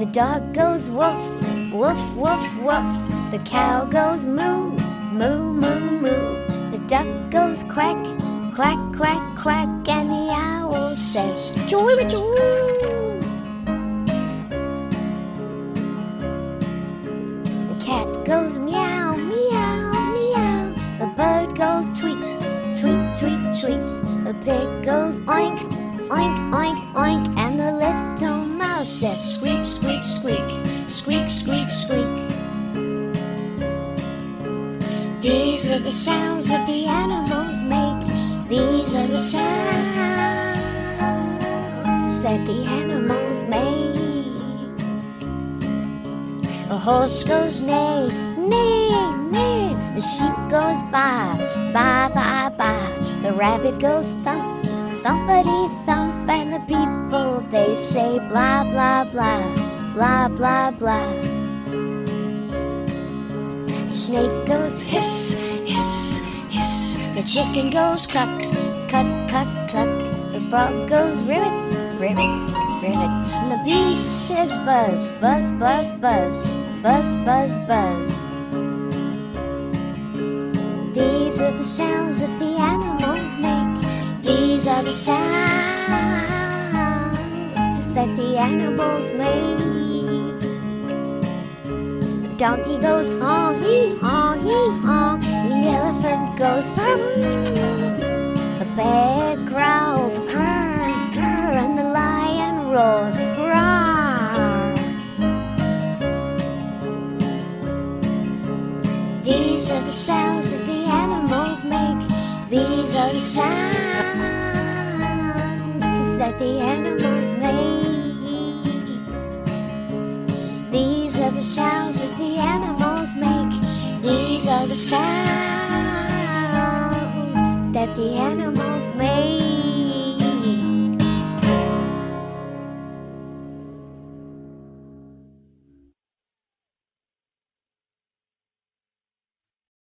The dog goes woof, woof, woof, woof. The cow goes moo, moo, moo, moo. The duck goes quack, quack, quack, quack. And the owl says choo-wee-choo. The cat goes meow, meow, meow. The bird goes tweet, tweet, tweet, tweet. The pig goes oink, oink, oink, oink. And the little mouse says squeak, squeak, squeak, squeak, squeak, squeak. These are the sounds that the animals make. These are the sounds that the animals make. The horse goes neigh, neigh, neigh. The sheep goes baa, baa, baa, baa. The rabbit goes thump, thumpity thump. And the people, they say blah, blah, blah, blah, blah, blah. The snake goes hiss, hiss, hiss. The chicken goes cluck, cluck, cluck, cluck. The frog goes ribbit, ribbit, ribbit. And the bee says buzz, buzz, buzz, buzz, buzz, buzz, buzz. These are the sounds that the animals make. These are the sounds that the animals make. The donkey goes honk, honk, honk. The elephant goes hum. The bear growls grr, grr. And the lion roars roar. These are the sounds that the animals make. These are the sounds that the animals make. These are the sounds that the animals make. These are the sounds that the animals make.